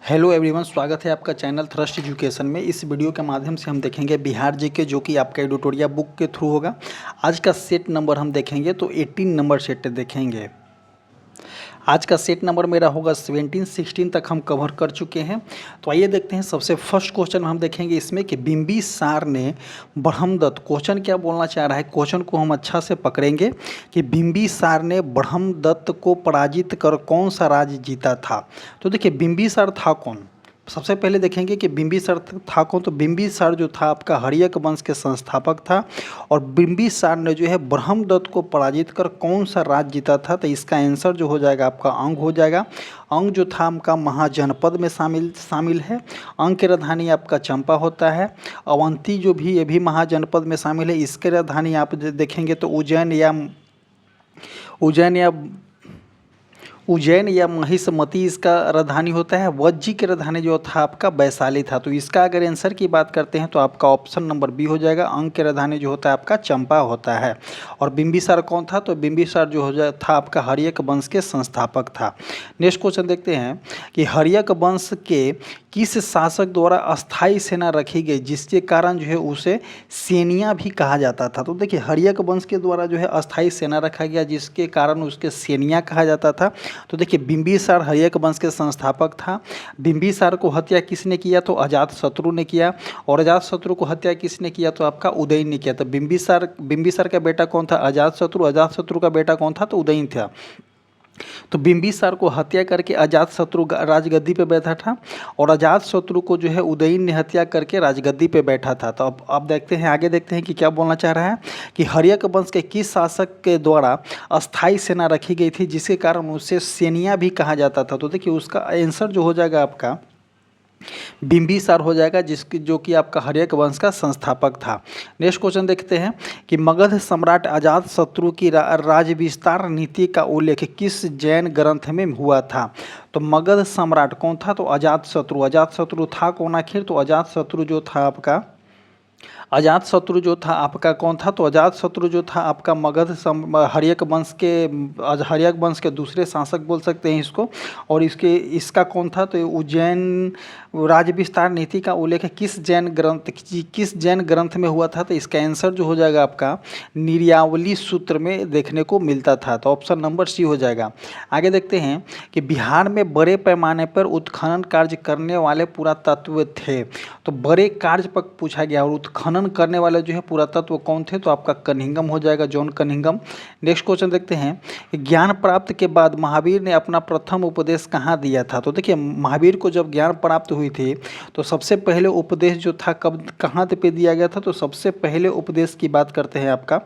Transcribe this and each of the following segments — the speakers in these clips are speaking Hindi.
हेलो एवरीवन, स्वागत है आपका चैनल थ्रस्ट एजुकेशन में। इस वीडियो के माध्यम से हम देखेंगे बिहार जीके, जो कि आपका एडिटोरियल बुक के थ्रू होगा। आज का सेट नंबर हम देखेंगे तो 18 नंबर सेट देखेंगे। आज का सेट नंबर मेरा होगा 17, 16 तक हम कवर कर चुके हैं। तो आइए देखते हैं। सबसे फर्स्ट क्वेश्चन हम देखेंगे इसमें कि बिंबिसार ने ब्रह्मदत्त, क्वेश्चन क्या बोलना चाह रहा है, क्वेश्चन को हम अच्छा से पकड़ेंगे कि बिंबिसार ने ब्रह्मदत्त को पराजित कर कौन सा राज्य जीता था। तो देखिए बिंबिसार था कौन। सबसे पहले देखेंगे कि बिंबिसार था कौन। तो बिंबिसार जो था आपका हर्यक वंश के संस्थापक था, और बिंबिसार ने जो है ब्रह्मदत्त को पराजित कर कौन सा राज्य जीता था। तो इसका आंसर जो हो जाएगा आपका अंग हो जाएगा। अंग जो था आपका महाजनपद में शामिल है। अंग की राजधानी आपका चंपा होता है। अवंती जो भी ये भी महाजनपद में शामिल है। इसके राजधानी आप देखेंगे तो उज्जैन या महिषमती इसका राजधानी होता है। वज्जी की राजधानी जो था आपका वैशाली था। तो इसका अगर आंसर की बात करते हैं तो आपका ऑप्शन नंबर बी हो जाएगा। अंग की राजधानी जो होता है आपका चंपा होता है। और बिंबिसार कौन था, तो बिंबिसार जो था आपका हर्यक वंश के संस्थापक था। नेक्स्ट क्वेश्चन देखते हैं कि हर्यक वंश के किस शासक द्वारा अस्थायी सेना रखी गई, जिसके कारण जो है उसे सेनिया भी कहा जाता था। तो देखिए हर्यक वंश के द्वारा जो है अस्थायी सेना रखा गया, जिसके कारण उसके सेनिया कहा जाता था। तो देखिए बिंबिसार हर्यक वंश के संस्थापक था। बिंबिसार को हत्या किसने किया, तो अजातशत्रु ने किया। और अजातशत्रु को हत्या किसने किया, तो आपका उदयन ने किया। तो बिंबिसार का बेटा कौन था, अजातशत्रु। अजातशत्रु का बेटा कौन था, तो उदयन था। तो बिंबिसार को हत्या करके अजातशत्रु राजगद्दी पे बैठा था, और अजातशत्रु को जो है उदयन ने हत्या करके राजगद्दी पे बैठा था। तो अब देखते हैं, आगे देखते हैं कि क्या बोलना चाह रहा है कि हर्यक वंश के किस शासक के द्वारा अस्थायी सेना रखी गई थी, जिसके कारण उसे सेनिया भी कहा जाता था। तो देखिए उसका आंसर जो हो जाएगा आपका बिंबिसार हो जाएगा, जो कि आपका हर्यक वंश का संस्थापक था। नेक्स्ट क्वेश्चन देखते हैं कि मगध सम्राट अजातशत्रु की राज्य विस्तार नीति का उल्लेख किस जैन ग्रंथ में हुआ था। तो मगध सम्राट कौन था, तो अजातशत्रु। अजातशत्रु था कौन आखिर, तो अजातशत्रु जो था आपका कौन था, तो अजातशत्रु जो था आपका हर्यक वंश के दूसरे शासक बोल सकते हैं इसको। और इसका कौन था, तो उज्जैन राज्य विस्तार नीति का उल्लेख किस जैन ग्रंथ में हुआ था। तो इसका आंसर जो हो जाएगा आपका निर्यावली सूत्र में देखने को मिलता था। तो ऑप्शन नंबर सी हो जाएगा। आगे देखते हैं कि बिहार में बड़े पैमाने पर उत्खनन कार्य करने वाले पुरातत्व थे। तो बड़े कार्य पर पूछा गया, और उत्खनन करने वाले जो है पुरातत्व कौन थे, तो आपका कनिंघम हो जाएगा, जॉन कनिंघम। नेक्स्ट क्वेश्चन देखते हैं, ज्ञान प्राप्त के बाद महावीर ने अपना प्रथम उपदेश कहाँ दिया था। तो देखिए महावीर को जब ज्ञान प्राप्त हुई थी तो सबसे पहले उपदेश जो था कहाँ पे दिया गया था। तो सबसे पहले उपदेश की बात करते हैं आपका,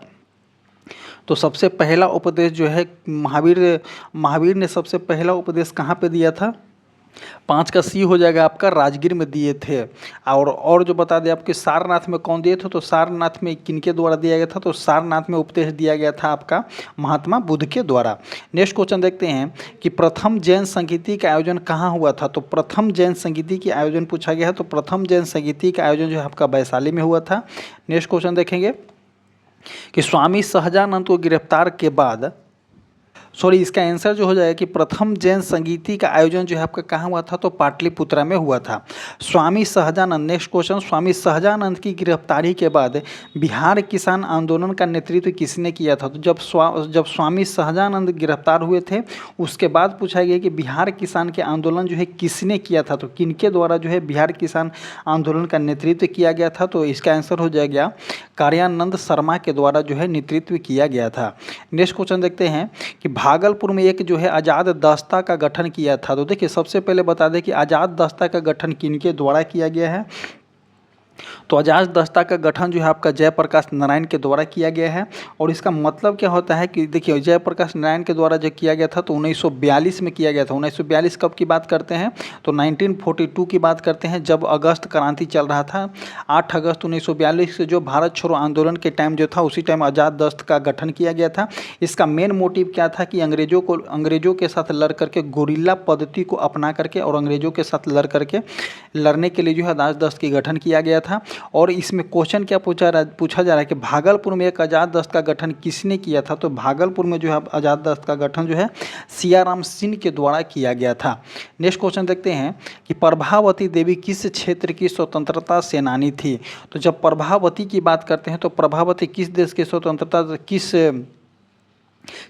तो सबसे पहला उपदेश जो है महावीर ने सबसे पहला उपदेश कहाँ पे दिया था। 5 का सी हो जाएगा आपका, राजगीर में दिए थे। और जो बता दें आपके सारनाथ में कौन दिए थे, तो सारनाथ में किनके द्वारा दिया गया था, तो सारनाथ में उपदेश दिया गया था आपका महात्मा बुद्ध के द्वारा। नेक्स्ट क्वेश्चन देखते हैं कि प्रथम जैन संगीति का आयोजन कहाँ हुआ था। तो प्रथम जैन संगीति के आयोजन पूछा गया है, तो प्रथम जैन संगीति का आयोजन जो है आपका वैशाली में हुआ था। नेक्स्ट क्वेश्चन देखेंगे कि स्वामी सहजानंद को गिरफ्तार के बाद, इसका आंसर जो हो जाएगा कि प्रथम जैन संगीति का आयोजन जो है आपका कहाँ हुआ था, तो पाटलिपुत्रा में हुआ था। स्वामी सहजानंद, नेक्स्ट क्वेश्चन, स्वामी सहजानंद की गिरफ्तारी के बाद बिहार किसान आंदोलन का नेतृत्व किसने किया था। तो जब स्वामी सहजानंद गिरफ्तार हुए थे उसके बाद पूछा गया कि बिहार किसान के आंदोलन जो है किसने किया था, तो किनके द्वारा जो है बिहार किसान आंदोलन का नेतृत्व किया गया था। तो इसका आंसर हो जाएगा कार्यानंद शर्मा के द्वारा जो है नेतृत्व किया गया था। नेक्स्ट क्वेश्चन देखते हैं कि भागलपुर में एक जो है आज़ाद दस्ता का गठन किया था। तो देखिए सबसे पहले बता दें कि आज़ाद दस्ता का गठन किनके द्वारा किया गया है। तो आज़ाद दस्ता का गठन जो है आपका जयप्रकाश नारायण के द्वारा किया गया है। और इसका मतलब क्या होता है कि देखिए जयप्रकाश नारायण के द्वारा जो किया गया था तो 1942 में किया गया था। 1942 कब की बात करते हैं, तो 1942 की बात करते हैं, जब अगस्त क्रांति चल रहा था। 8 अगस्त 1942 से जो भारत छोड़ो आंदोलन के टाइम जो था उसी टाइम आज़ाद दस्त का गठन किया गया था। इसका मेन मोटिव क्या था कि अंग्रेजों के साथ लड़ करके गोरिल्ला पद्धति को अपना करके और अंग्रेजों के साथ लड़ने के लिए जो है आज़ाद दस्त की गठन किया गया था। था। और इसमें क्वेश्चन क्या पूछा जा रहा है कि भागलपुर में एक अजात दस्त का गठन किसने किया था। तो भागलपुर में जो है अजात दस्त का गठन जो है सियाराम सिंह के द्वारा किया गया था। नेक्स्ट क्वेश्चन देखते हैं कि प्रभावती देवी किस क्षेत्र की स्वतंत्रता सेनानी थी। तो जब प्रभावती की बात करते हैं तो प्रभावती किस देश की स्वतंत्रता किस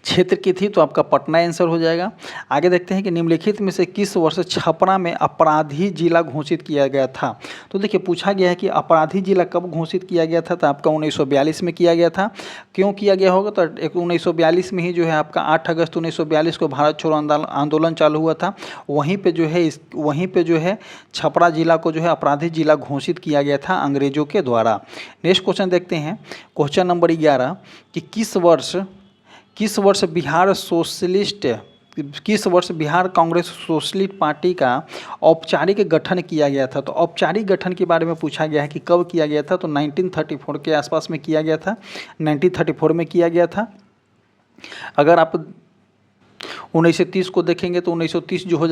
क्षेत्र की थी, तो आपका पटना आंसर हो जाएगा। आगे देखते हैं कि निम्नलिखित में से किस वर्ष छपरा में अपराधी जिला घोषित किया गया था। तो देखिए पूछा गया है कि अपराधी जिला कब घोषित किया गया था, तो आपका 1942 में किया गया था। क्यों किया गया होगा, तो 1942 में ही जो है आपका 8 अगस्त 1942 को भारत छोड़ो आंदोलन चालू हुआ था। वहीं पे जो है छपरा जिला को जो है अपराधी जिला घोषित किया गया था अंग्रेजों के द्वारा। नेक्स्ट क्वेश्चन देखते हैं, क्वेश्चन नंबर 11 कि किस वर्ष बिहार कांग्रेस सोशलिस्ट पार्टी का औपचारिक गठन किया गया था। तो औपचारिक गठन के बारे में पूछा गया है कि कब किया गया था, तो 1934 के आसपास में किया गया था। 1934 में किया गया था। अगर आप 1930 को देखेंगे तो 1930 जो हो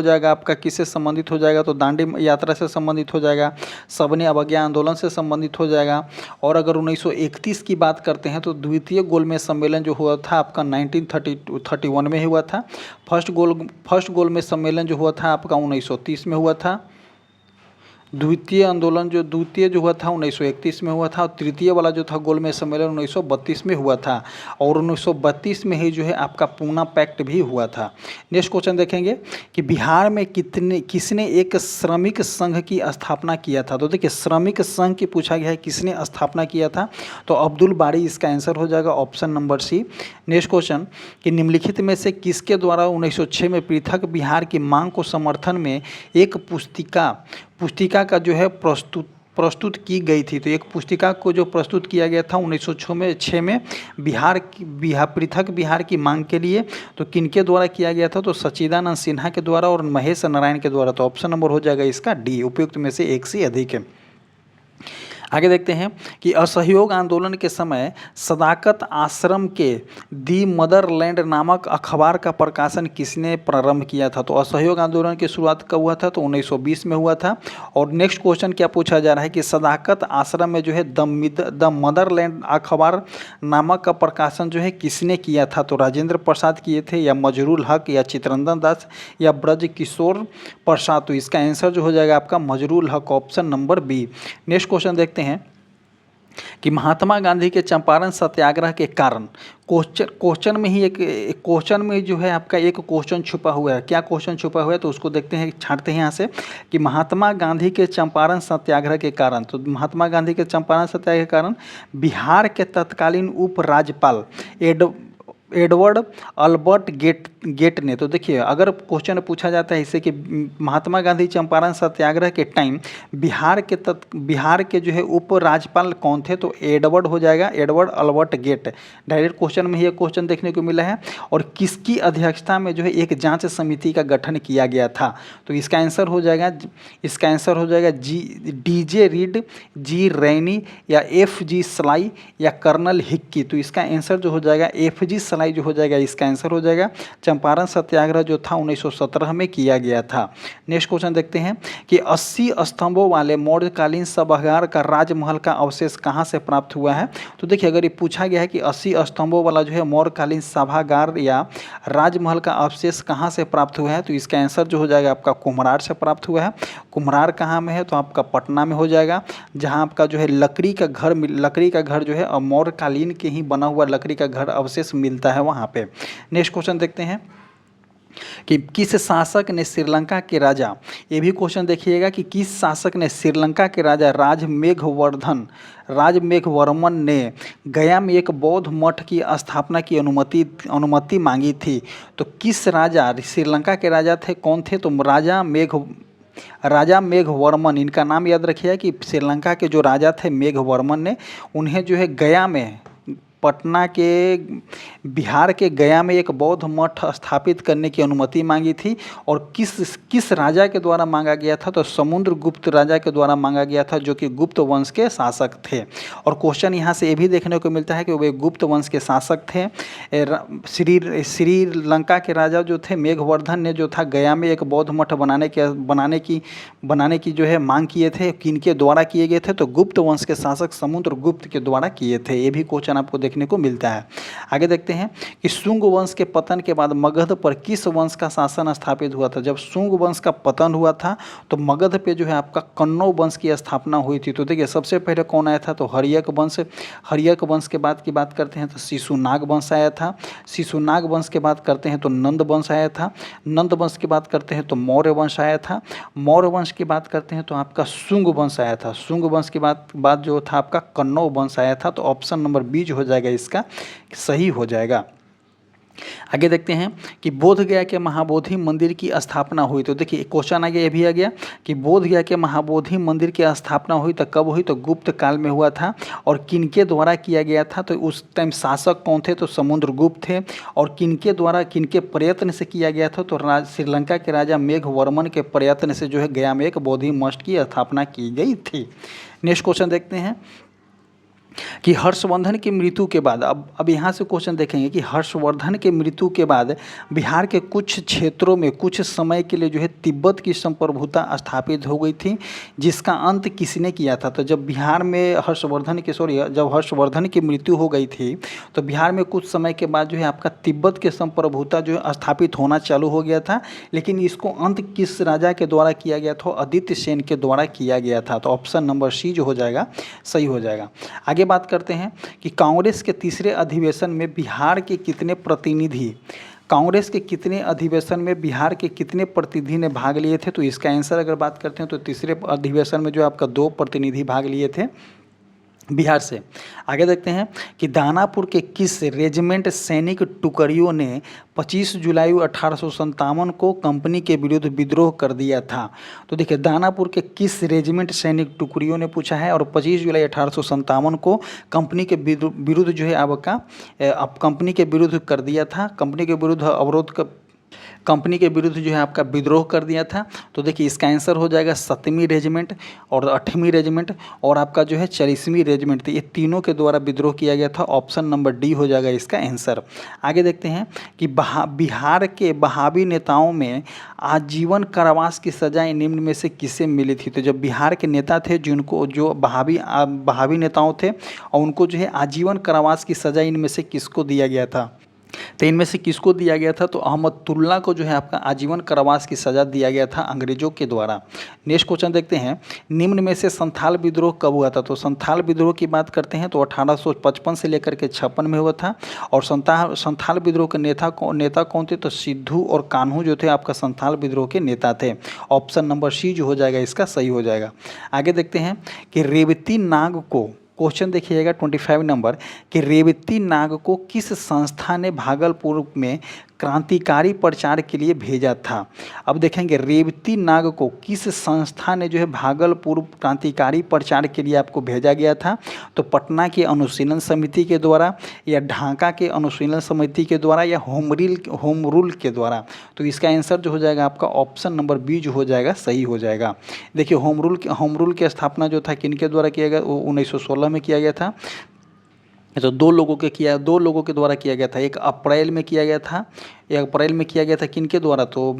जाएगा आपका किससे संबंधित हो जाएगा, तो दांडी यात्रा से संबंधित हो जाएगा, सबने अवज्ञा आंदोलन से संबंधित हो जाएगा। और अगर 1931 की बात करते हैं तो द्वितीय गोलमेज सम्मेलन जो हुआ था आपका 1931 में हुआ था। फर्स्ट गोलमेज सम्मेलन जो हुआ था आपका 1930 में हुआ था। द्वितीय जो हुआ था 1931 में हुआ था। और तृतीय वाला जो था गोलमेज सम्मेलन 1932 में हुआ था। और 1932 में ही जो है आपका पूना पैक्ट भी हुआ था। नेक्स्ट क्वेश्चन देखेंगे कि बिहार में किसने एक श्रमिक संघ की स्थापना किया था। तो देखिए श्रमिक संघ की पूछा गया है किसने स्थापना किया था, तो अब्दुल बारी इसका आंसर हो जाएगा, option number C. Next question कि निम्नलिखित में से किसके द्वारा 1906 में पृथक बिहार की मांग को समर्थन में एक पुस्तिका का जो है प्रस्तुत की गई थी। तो एक पुस्तिका को जो प्रस्तुत किया गया था 1906 में पृथक बिहार की मांग के लिए, तो किनके द्वारा किया गया था, तो सच्चिदानंद सिन्हा के द्वारा और महेश नारायण के द्वारा। तो ऑप्शन नंबर हो जाएगा इसका डी, उपयुक्त में से एक से अधिक है। आगे देखते हैं कि असहयोग आंदोलन के समय सदाकत आश्रम के दी मदरलैंड नामक अखबार का प्रकाशन किसने प्रारंभ किया था। तो असहयोग आंदोलन की शुरुआत कब हुआ था, तो 1920 में हुआ था। और नेक्स्ट क्वेश्चन क्या पूछा जा रहा है कि सदाकत आश्रम में जो है द मदरलैंड अखबार नामक का प्रकाशन जो है किसने किया था। तो राजेंद्र प्रसाद किए थे, या मजरूल हक, या चित्रंदन दास, या ब्रज किशोर प्रसाद। तो इसका आंसर जो हो जाएगा आपका Mazharul Haque, option number B. Next question देखते हैं कि महात्मा गांधी के चंपारण सत्याग्रह के कारण क्वेश्चन में जो है आपका एक क्वेश्चन छुपा हुआ है। क्या क्वेश्चन छुपा हुआ है, तो उसको देखते हैं, छांटते हैं यहाँ से कि महात्मा गांधी के चंपारण सत्याग्रह के कारण। तो महात्मा गांधी के चंपारण सत्याग्रह के कारण बिहार के तत्कालीन उप राज्यपाल एडवर्ड अल्बर्ट गेट ने। तो देखिए अगर क्वेश्चन पूछा जाता है इससे कि महात्मा गांधी चंपारण सत्याग्रह के टाइम बिहार के जो है उप राज्यपाल कौन थे, तो एडवर्ड हो जाएगा, Edward Albert gate. Direct question में ये क्वेश्चन देखने को मिला है। और किसकी अध्यक्षता में जो है एक जांच समिति का गठन किया गया था, तो इसका आंसर हो जाएगा डीजे रीड, जी रैनी, या FG सलाई, या कर्नल हिक्की। तो इसका आंसर जो हो जाएगा FG सलाई जो हो जाएगा, इसका आंसर हो जाएगा। चंपारण सत्याग्रह जो था 1917 में किया गया था। नेक्स्ट क्वेश्चन देखते हैं कि 80 स्तंभों वाले मौर्यकालीन सभागार का राजमहल का अवशेष कहाँ से प्राप्त हुआ है। तो देखिए अगर ये पूछा गया है कि 80 स्तंभों वाला जो है मौर्यकालीन सभागार या राजमहल का अवशेष कहाँ से प्राप्त हुआ है, तो इसका आंसर जो हो जाएगा आपका कुम्हरार से प्राप्त हुआ है। कुम्हरार कहाँ में है, तो आपका पटना में हो जाएगा, जहाँ आपका जो है लकड़ी का घर जो है मौर्यकालीन के ही बना हुआ लकड़ी का घर अवशेष मिलता है वहाँ पे। नेक्स्ट क्वेश्चन देखते हैं कि किस शासक ने श्रीलंका के राजा, ये भी क्वेश्चन देखिएगा कि किस शासक ने श्रीलंका के राजा राजमेघवर्मन ने गया में एक बौद्ध मठ की स्थापना की अनुमति मांगी थी। तो किस राजा, श्रीलंका के राजा थे, कौन थे, तो राजा मेघवर्मन। इनका नाम याद रखिए कि श्रीलंका के जो राजा थे मेघवर्मन ने, उन्हें जो है गया में पटना के बिहार के गया में एक बौद्ध मठ स्थापित करने की अनुमति मांगी थी और किस राजा के द्वारा मांगा गया था? तो समुद्रगुप्त राजा के द्वारा मांगा गया था, जो कि गुप्त वंश के शासक थे। और क्वेश्चन यहाँ से ये भी देखने को मिलता है कि वे गुप्त वंश के शासक थे। श्रीलंका के राजा जो थे मेघवर्धन ने जो था गया में एक बौद्ध मठ बनाने की जो है मांग किए थे। किनके द्वारा किए गए थे? तो गुप्त वंश के शासक समुद्रगुप्त के द्वारा किए थे। ये भी क्वेश्चन आपको देखने को मिलता है। आगे देखते हैं कि शुंग वंश के पतन के बाद मगध पर किस वंश का शासन स्थापित हुआ था? जब शुंग वंश का पतन हुआ था तो मगध पे जो है आपका कन्नौ वंश की स्थापना हुई थी। तो देखिए सबसे पहले कौन आया था? तो हर्यक वंश। हर्यक वंश के बाद की बात करते हैं तो शिशुनाग वंश आया था। शिशुनाग वंश के बाद करते हैं तो नंद वंश आया था। नंद वंश की बात करते हैं तो मौर्य वंश आया था। मौर्य वंश की बात करते हैं तो आपका शुंग वंश आया था। शुंग वंश की बाद जो था आपका कन्नौ वंश आया था। तो ऑप्शन नंबर बी जो हो जाएगा इसका सही हो जाएगा। आगे देखते हैं कि बोध गया के महाबोधि मंदिर की स्थापना हुई। तो देखिए क्वेश्चन आगे ये भी आ गया कि बोध गया के महाबोधि मंदिर की स्थापना हुई तो कब हुई? तो गुप्त काल में हुआ था। और किनके द्वारा किया गया था? तो उस टाइम शासक कौन थे? तो समुद्रगुप्त थे। और किनके द्वारा किनके प्रयत्न से किया गया था? तो श्रीलंका के राजा मेघवर्मन के प्रयत्न से जो है गया में एक बोधि मठ की स्थापना की गई थी। नेक्स्ट क्वेश्चन देखते हैं कि हर्षवर्धन की मृत्यु के बाद, अब यहाँ से क्वेश्चन देखेंगे कि हर्षवर्धन के मृत्यु के बाद बिहार के कुछ क्षेत्रों में कुछ समय के लिए जो है तिब्बत की संप्रभुता स्थापित हो गई थी, जिसका अंत किसने किया था? तो जब बिहार में जब हर्षवर्धन की मृत्यु हो गई थी तो बिहार में कुछ समय के बाद जो है आपका तिब्बत के संप्रभुता जो है स्थापित होना चालू हो गया था। लेकिन इसको अंत किस राजा के द्वारा किया गया था? आदित्य सेन के द्वारा किया गया था। तो ऑप्शन नंबर सी जो हो जाएगा सही हो जाएगा। आगे बात करते हैं कि कांग्रेस के तीसरे अधिवेशन में बिहार के कितने प्रतिनिधि कांग्रेस के कितने अधिवेशन में बिहार के कितने प्रतिनिधि ने भाग लिए थे? तो इसका आंसर अगर बात करते हैं तो तीसरे अधिवेशन में जो आपका 2 प्रतिनिधि भाग लिए थे बिहार से। आगे देखते हैं कि दानापुर के किस रेजिमेंट सैनिक टुकड़ियों ने 25 जुलाई 1857 को कंपनी के विरुद्ध विद्रोह कर दिया था? तो देखिए दानापुर के किस रेजिमेंट सैनिक टुकड़ियों ने पूछा है और 25 जुलाई 1857 को कंपनी के विरुद्ध जो है आपका कंपनी के विरुद्ध कर दिया था। कंपनी के विरुद्ध जो है आपका विद्रोह कर दिया था। तो देखिए इसका आंसर हो जाएगा 7वीं रेजिमेंट और 8वीं रेजिमेंट और आपका जो है 40वीं रेजिमेंट थी। ये तीनों के द्वारा विद्रोह किया गया था। ऑप्शन नंबर डी हो जाएगा इसका आंसर। आगे देखते हैं कि बिहार के बहावी नेताओं में आजीवन कारावास की सजाएं निम्न में से किसे मिली थी? तो जब बिहार के नेता थे जो बहावी नेताओं थे और उनको जो है आजीवन कारावास की सजा इनमें से किसको दिया गया था? तो इनमें से किसको दिया गया था? तो अहमदुल्ला को जो है आपका आजीवन कारावास की सज़ा दिया गया था अंग्रेजों के द्वारा। नेक्स्ट क्वेश्चन देखते हैं, निम्न में से संथाल विद्रोह कब हुआ था? तो संथाल विद्रोह की बात करते हैं तो 1855 से लेकर के 56 में हुआ था। और संथाल विद्रोह के नेता कौन थे? तो सिद्धू और कान्हू जो थे आपका संथाल विद्रोह के नेता थे। ऑप्शन नंबर सी जो हो जाएगा इसका सही हो जाएगा। आगे देखते हैं कि रेवती नाग को, क्वेश्चन देखिएगा 25 नंबर, कि रेवती नाग को किस संस्था ने भागलपुर में क्रांतिकारी प्रचार के लिए भेजा था? अब देखेंगे रेवती नाग को किस संस्था ने जो है भागलपुर क्रांतिकारी प्रचार के लिए आपको भेजा गया था? तो पटना के अनुशीलन समिति के द्वारा या ढाका के अनुशीलन समिति के द्वारा या होम रूल के द्वारा? तो इसका आंसर जो हो जाएगा आपका ऑप्शन नंबर बी जो हो जाएगा सही हो जाएगा। देखिए होम रूल की स्थापना जो था किनके द्वारा किया गया? 1916 में किया गया था। तो दो लोगों के द्वारा किया गया था। एक अप्रैल में किया गया था किनके द्वारा? तो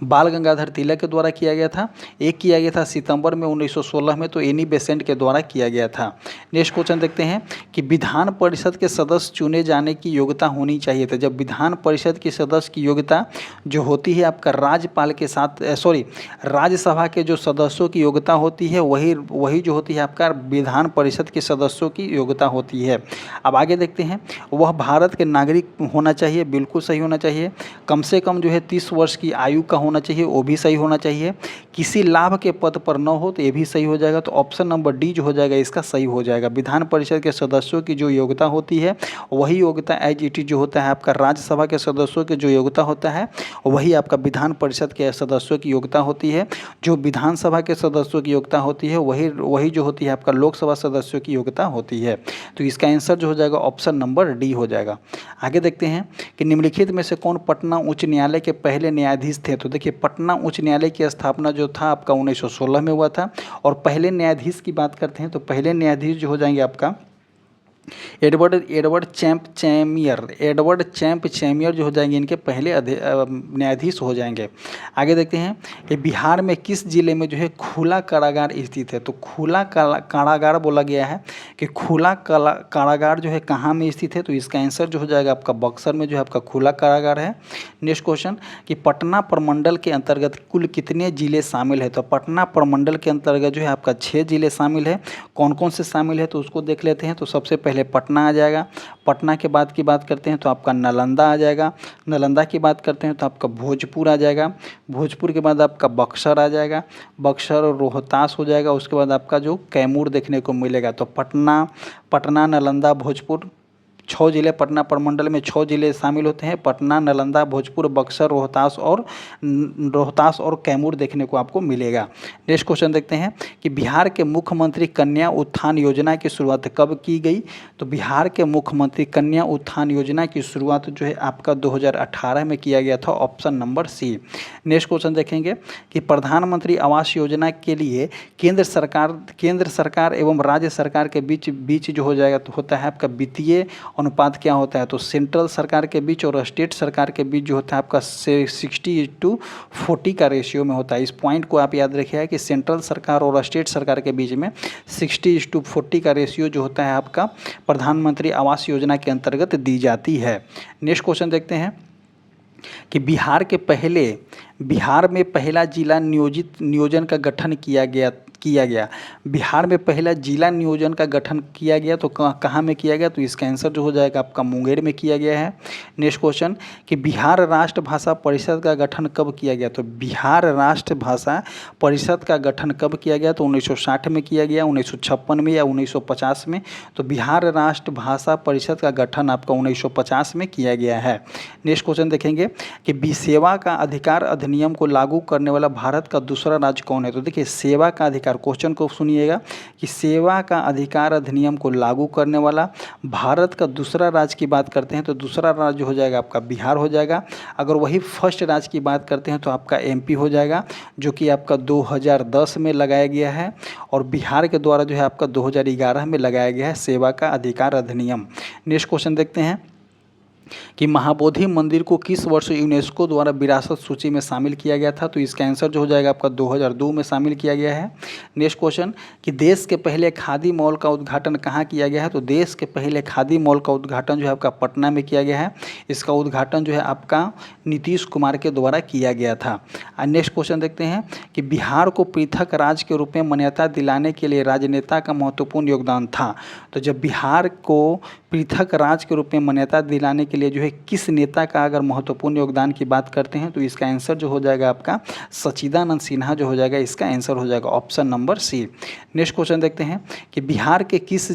बाल गंगाधर तिलक के द्वारा किया गया था। एक किया गया था सितंबर में 1916 में, तो एनी बेसेंट के द्वारा किया गया था। नेक्स्ट क्वेश्चन देखते हैं कि विधान परिषद के सदस्य चुने जाने की योग्यता होनी चाहिए। तो जब विधान परिषद के सदस्य की योग्यता जो होती है आपका राज्यपाल के साथ राज्यसभा के जो सदस्यों की योग्यता होती है वही जो होती है आपका विधान परिषद के सदस्यों की योग्यता होती है। अब आगे देखते हैं, वह भारत के नागरिक होना चाहिए, बिल्कुल सही होना चाहिए। कम से कम जो है 30 वर्ष की आयु आयु का होना चाहिए, वो भी सही होना चाहिए। किसी लाभ के पद पर न हो तो ये भी सही हो जाएगा। तो ऑप्शन नंबर डी जो हो जाएगा इसका सही हो जाएगा। विधान परिषद के सदस्यों की जो योग्यता होती है वही योग्यता एज इट इज जो होता है आपका राज्यसभा के सदस्यों की जो योग्यता होता है वही आपका विधान परिषद के सदस्यों की योग्यता होती है। जो विधानसभा के सदस्यों की योग्यता होती है वही जो होती है आपका लोकसभा सदस्यों की योग्यता होती है। तो इसका आंसर जो हो जाएगा ऑप्शन नंबर डी हो जाएगा। आगे देखते हैं कि निम्नलिखित में से कौन पटना उच्च न्यायालय के पहले न्यायाधीश थे। तो देखिए पटना उच्च न्यायालय की स्थापना जो था आपका 1916 में हुआ था। और पहले न्यायाधीश की बात करते हैं तो पहले न्यायाधीश जो हो जाएंगे आपका एडवर्ड चैम्प चैमियर जो हो जाएंगे इनके पहले न्यायाधीश हो जाएंगे। आगे देखते हैं कि बिहार में किस जिले में जो है खुला कारागार स्थित है। तो खुला कारागार बोला गया है कि खुला कारागार जो है कहाँ में स्थित है। तो इसका आंसर जो हो जाएगा आपका बक्सर में जो है आपका खुला कारागार है। नेक्स्ट क्वेश्चन कि पटना प्रमंडल के अंतर्गत कुल कितने जिले शामिल है। तो पटना प्रमंडल के अंतर्गत जो है आपका 6 जिले शामिल है। कौन कौन से शामिल है तो उसको देख लेते हैं। तो सबसे पहले पटना आ जाएगा। पटना के बाद की बात करते हैं तो आपका नालंदा आ जाएगा। नालंदा की बात करते हैं तो आपका भोजपुर आ जाएगा। भोजपुर के बाद आपका बक्सर आ जाएगा। बक्सर और रोहतास हो जाएगा। उसके बाद आपका जो कैमूर देखने को मिलेगा। तो पटना नालंदा भोजपुर 6 जिले पटना प्रमंडल में 6 जिले शामिल होते हैं। पटना नालंदा भोजपुर बक्सर रोहतास और कैमूर देखने को आपको मिलेगा। नेक्स्ट क्वेश्चन देखते हैं कि बिहार के मुख्यमंत्री कन्या उत्थान योजना की शुरुआत कब की गई। तो बिहार के मुख्यमंत्री कन्या उत्थान योजना की शुरुआत जो है आपका 2018 में किया गया था। Option number C. Next question देखेंगे कि प्रधानमंत्री आवास योजना के लिए केंद्र सरकार एवं राज्य सरकार के बीच जो हो जाएगा तो होता है आपका वित्तीय अनुपात क्या होता है। तो सेंट्रल सरकार के बीच और स्टेट सरकार के बीच जो होता है आपका 60:40 का रेशियो में होता है। इस पॉइंट को आप याद रखिएगा कि सेंट्रल सरकार और स्टेट सरकार के बीच में 60:40 का रेशियो जो होता है आपका प्रधानमंत्री आवास योजना के अंतर्गत दी जाती है। नेक्स्ट क्वेश्चन देखते हैं कि बिहार में पहला जिला नियोजन का गठन किया गया। बिहार में पहला जिला नियोजन का गठन किया गया तो कहाँ में किया गया। तो इसका आंसर जो हो जाएगा आपका मुंगेर में किया गया है। नेक्स्ट क्वेश्चन कि बिहार राष्ट्र भाषा परिषद का गठन कब किया गया। तो बिहार राष्ट्र भाषा परिषद का गठन कब किया गया। तो 1960 में किया गया, 1956 में या 1950 में। तो बिहार राष्ट्र भाषा परिषद का गठन आपका 1950 में किया गया है। नेक्स्ट क्वेश्चन देखेंगे कि सेवा का अधिकार अधिनियम को लागू करने वाला भारत का दूसरा राज्य कौन है। तो देखिए सेवा का अधिकार, क्वेश्चन को सुनिएगा कि सेवा का अधिकार अधिनियम को लागू करने वाला भारत का दूसरा राज्य की बात करते हैं तो दूसरा राज्य हो जाएगा आपका बिहार हो जाएगा। अगर वही फर्स्ट राज्य की बात करते हैं तो आपका एमपी हो जाएगा, जो कि आपका 2010 में लगाया गया है। और बिहार के द्वारा जो है आपका 2011 में लगाया गया है सेवा का अधिकार अधिनियम। नेक्स्ट क्वेश्चन देखते हैं कि महाबोधि मंदिर को किस वर्ष यूनेस्को द्वारा विरासत सूची में शामिल किया गया था। तो इसका आंसर जो हो जाएगा आपका 2002 में शामिल किया गया है। नेक्स्ट क्वेश्चन कि देश के पहले खादी मॉल का उद्घाटन कहाँ किया गया है। तो देश के पहले खादी मॉल का उद्घाटन जो है आपका पटना में किया गया है। इसका उद्घाटन जो है आपका नीतीश कुमार के द्वारा किया गया था। नेक्स्ट क्वेश्चन देखते हैं कि बिहार को पृथक राज्य के रूप में मान्यता दिलाने के लिए राजनेता का महत्वपूर्ण योगदान था। तो जब बिहार को पृथक राज्य के रूप में मान्यता दिलाने के लिए जो है किस नेता का अगर महत्वपूर्ण योगदान की बात करते हैं तो इसका आंसर जो हो जाएगा आपका सच्चिदानंद सिन्हा जो हो जाएगा। इसका आंसर हो जाएगा option number C. Next question देखते हैं कि बिहार के किस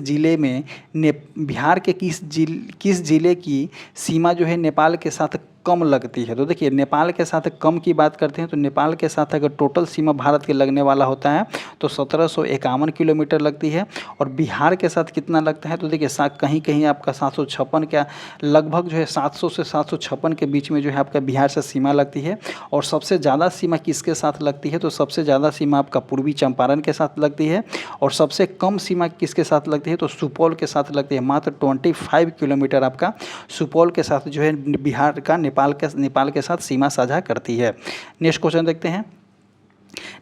जिले की सीमा जो है नेपाल के साथ कम लगती है। तो देखिए नेपाल के साथ कम की बात करते हैं तो नेपाल के साथ अगर टोटल सीमा भारत के लगने वाला होता है तो 1751 किलोमीटर लगती है। और बिहार के साथ कितना लगता है तो देखिए कहीं कहीं आपका 756 का लगभग जो है 700 से 756 के बीच में जो है आपका बिहार से सीमा लगती है। और सबसे ज़्यादा सीमा किसके साथ लगती है तो सबसे ज़्यादा सीमा आपका पूर्वी चंपारण के साथ लगती है। और सबसे कम सीमा किसके साथ लगती है तो सुपौल के साथ लगती है। मात्र 25 किलोमीटर आपका सुपौल के साथ जो है बिहार का नेपाल के साथ सीमा साझा करती है। नेक्स्ट क्वेश्चन देखते हैं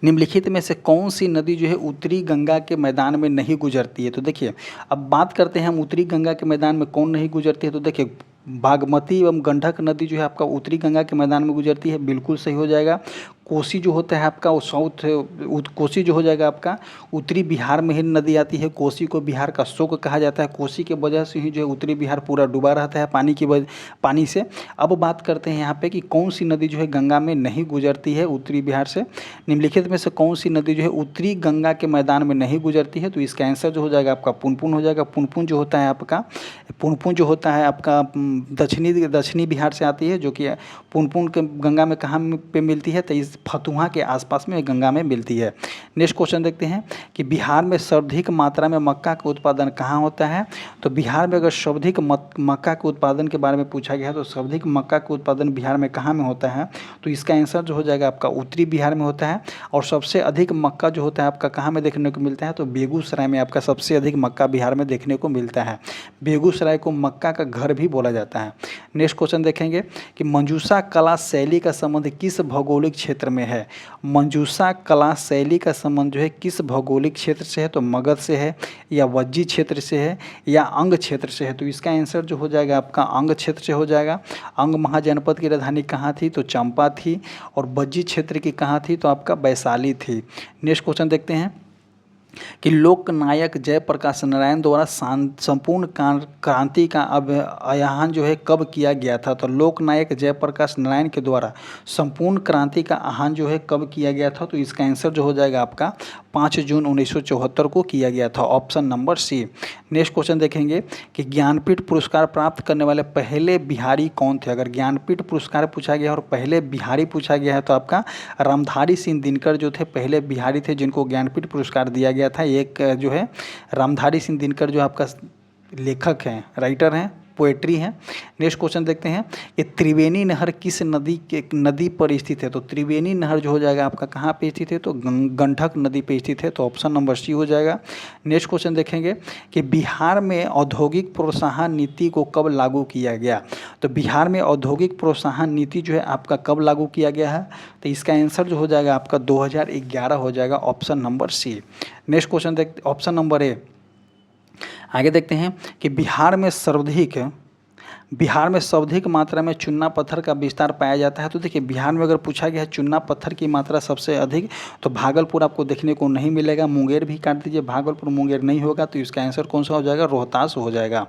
निम्नलिखित में से कौन सी नदी जो है उत्तरी गंगा के मैदान में नहीं गुजरती है। तो देखिए अब बात करते हैं हम उत्तरी गंगा के मैदान में कौन नहीं गुजरती है। तो देखिए बागमती एवं गंडक नदी जो है आपका उत्तरी गंगा के मैदान में गुजरती है, बिल्कुल सही हो जाएगा। कोसी जो होता है आपका वो कोसी जो हो जाएगा आपका उत्तरी बिहार में ही नदी आती है। कोसी को बिहार का शोक कहा जाता है। कोसी के वजह से ही जो है उत्तरी बिहार पूरा डूबा रहता है पानी से। अब बात करते हैं यहाँ पे कि कौन सी नदी जो है गंगा में नहीं गुजरती है उत्तरी बिहार से। निम्नलिखित में से कौन सी नदी जो है उत्तरी गंगा के मैदान में नहीं गुजरती है? तो इसका आंसर जो हो जाएगा आपका पुनपुन हो जाएगा। पुनपुन जो होता है आपका दक्षिणी बिहार से आती है, जो कि पुनपुन के गंगा में कहाँ पे मिलती है? तो इस फतुहा के आसपास में गंगा में मिलती है। नेक्स्ट क्वेश्चन देखते हैं कि बिहार में सर्वाधिक मात्रा में मक्का का उत्पादन कहाँ होता है? तो बिहार में अगर सर्वाधिक मक्का के उत्पादन के बारे में पूछा गया है तो सर्वाधिक मक्का का उत्पादन बिहार में कहाँ में होता है? तो इसका आंसर जो हो जाएगा आपका उत्तरी बिहार में होता है। और सबसे अधिक मक्का जो होता है आपका कहाँ में देखने को मिलता है? तो बेगूसराय में आपका सबसे अधिक मक्का बिहार में देखने को मिलता है। बेगूसराय को मक्का का घर भी बोला जाता है। नेक्स्ट क्वेश्चन देखेंगे कि मंजूषा कला शैली का संबंध किस भौगोलिक क्षेत्र में है? मंजूषा कला शैली का संबंध जो है किस भौगोलिक क्षेत्र से है? तो मगध से है, या वज्जी क्षेत्र से है, या अंग क्षेत्र से है? तो इसका आंसर जो हो जाएगा आपका अंग क्षेत्र से हो जाएगा। अंग महाजनपद की राजधानी कहाँ थी? तो चंपा थी। और वज्जी क्षेत्र की कहाँ थी? तो आपका वैशाली थी। नेक्स्ट क्वेश्चन देखते हैं कि लोकनायक जयप्रकाश नारायण द्वारा संपूर्ण क्रांति का आह्वान जो है कब किया गया था? तो लोकनायक जयप्रकाश नारायण के द्वारा संपूर्ण क्रांति का आह्वान जो है कब किया गया था? तो इसका आंसर जो हो जाएगा आपका 5 जून 1974 को किया गया था, option number C. Next question देखेंगे कि ज्ञानपीठ पुरस्कार प्राप्त करने वाले पहले बिहारी कौन थे? अगर ज्ञानपीठ पुरस्कार पूछा गया और पहले बिहारी पूछा गया है तो आपका रामधारी सिंह दिनकर जो थे पहले बिहारी थे जिनको ज्ञानपीठ पुरस्कार दिया गया था। एक जो है रामधारी सिंह दिनकर जो आपका लेखक हैं, राइटर हैं, पोएट्री है। नेक्स्ट क्वेश्चन देखते हैं कि त्रिवेणी नहर किस नदी पर स्थित है? तो त्रिवेणी नहर जो हो जाएगा आपका कहाँ पे स्थित है? तो गंडक नदी पे स्थित है, तो ऑप्शन नंबर सी हो जाएगा। नेक्स्ट क्वेश्चन देखेंगे कि बिहार में औद्योगिक प्रोत्साहन नीति को कब लागू किया गया? तो बिहार में औद्योगिक प्रोत्साहन नीति जो है आपका कब लागू किया गया है? तो इसका आंसर जो हो जाएगा आपका 2011 हो जाएगा, option number C. Next question देखते ऑप्शन नंबर ए। आगे देखते हैं कि बिहार में सर्वाधिक मात्रा में चूना पत्थर का विस्तार पाया जाता है। तो देखिए बिहार में अगर पूछा गया है चूना पत्थर की मात्रा सबसे अधिक, तो भागलपुर आपको देखने को नहीं मिलेगा। मुंगेर भी काट दीजिए, भागलपुर मुंगेर नहीं होगा, तो इसका आंसर कौन सा हो जाएगा? रोहतास हो जाएगा।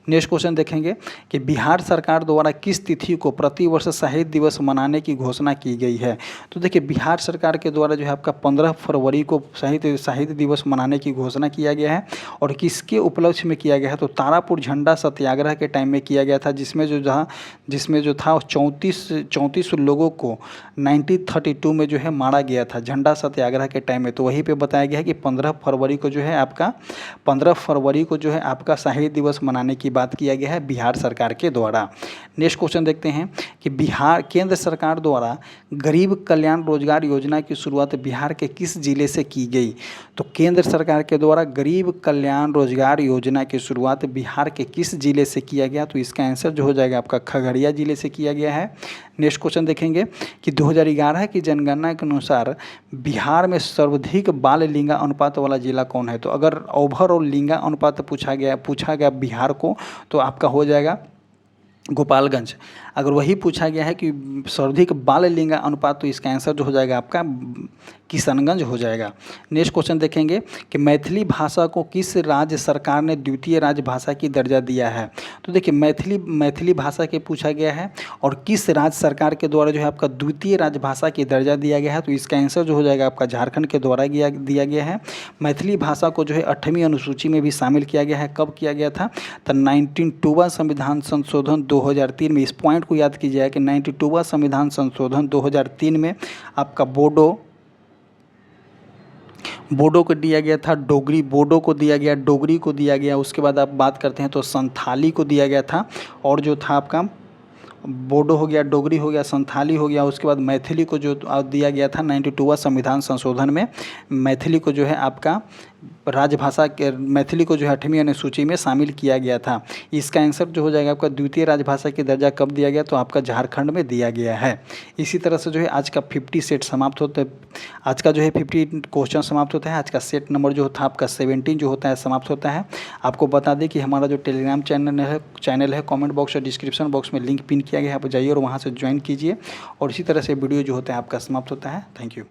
नेक्स्ट क्वेश्चन देखेंगे कि बिहार सरकार द्वारा किस तिथि को प्रतिवर्ष शहीद दिवस मनाने की घोषणा की गई है? तो देखिए बिहार सरकार के द्वारा जो है आपका 15 फरवरी को शहीद दिवस मनाने की घोषणा किया गया है। और किसके उपलक्ष्य में किया गया है? तो तारापुर झंडा सत्याग्रह के टाइम में किया गया था, जिसमें जो था 34 लोगों को 1932 में जो है मारा गया था झंडा सत्याग्रह के टाइम में। तो वहीं पे बताया गया है कि 15 फरवरी को जो है आपका शहीद दिवस मनाने की बात किया गया है बिहार सरकार के द्वारा। नेक्स्ट क्वेश्चन देखते हैं कि केंद्र सरकार द्वारा गरीब कल्याण रोजगार योजना की शुरुआत बिहार के किस जिले से की गई? तो केंद्र सरकार के द्वारा गरीब कल्याण रोजगार योजना की शुरुआत बिहार के किस जिले से किया गया? तो इसका आंसर जो हो जाएगा आपका खगड़िया जिले से किया गया है। नेक्स्ट क्वेश्चन देखेंगे कि 2011 की जनगणना के अनुसार बिहार में सर्वाधिक बाल लिंगा अनुपात वाला जिला कौन है? तो अगर ओवरऑल लिंगा अनुपात पूछा गया बिहार को तो आपका हो जाएगा गोपालगंज। अगर वही पूछा गया है कि सर्वाधिक बाल लिंगा अनुपात, तो इसका आंसर जो हो जाएगा आपका किशनगंज हो जाएगा। नेक्स्ट क्वेश्चन देखेंगे कि मैथिली भाषा को किस राज्य सरकार ने द्वितीय राजभाषा की दर्जा दिया है? तो देखिए मैथिली भाषा के पूछा गया है और किस राज्य सरकार के द्वारा जो है आपका द्वितीय राजभाषा की दर्जा दिया गया है? तो इसका आंसर जो हो जाएगा आपका झारखंड के द्वारा दिया गया है। मैथिली भाषा को जो है 8वीं अनुसूची में भी शामिल किया गया है। कब किया गया था? तो 92वां संविधान संशोधन 2003 में। इस पॉइंट को याद कीजिए कि 92वां संविधान संशोधन 2003 में आपका बोडो को दिया गया था, बोडो को दिया गया, डोगरी को दिया गया। उसके बाद आप बात करते हैं तो संथाली को दिया गया था, और जो था आपका बोडो हो गया, डोगरी हो गया, संथाली हो गया। उसके बाद मैथिली को जो दिया गया था 92वां संविधान संशोधन में, मैथिली को जो है आपका राजभाषा के मैथिली को जो है 8वीं अनुसूची में शामिल किया गया था। इसका आंसर जो हो जाएगा आपका द्वितीय राजभाषा की दर्जा कब दिया गया, तो आपका झारखंड में दिया गया है। इसी तरह से जो है आज का 50 सेट समाप्त होता है, आज का जो है 50 क्वेश्चन समाप्त होता है। आज का सेट नंबर जो था आपका 17 जो होता है समाप्त होता है। आपको बता दें कि हमारा जो टेलीग्राम चैनल है कमेंट बॉक्स और डिस्क्रिप्शन बॉक्स में लिंक पिन किया गया है, आप जाइए और वहाँ से ज्वाइन कीजिए। और इसी तरह से वीडियो जो होता है आपका समाप्त होता है। Thank you.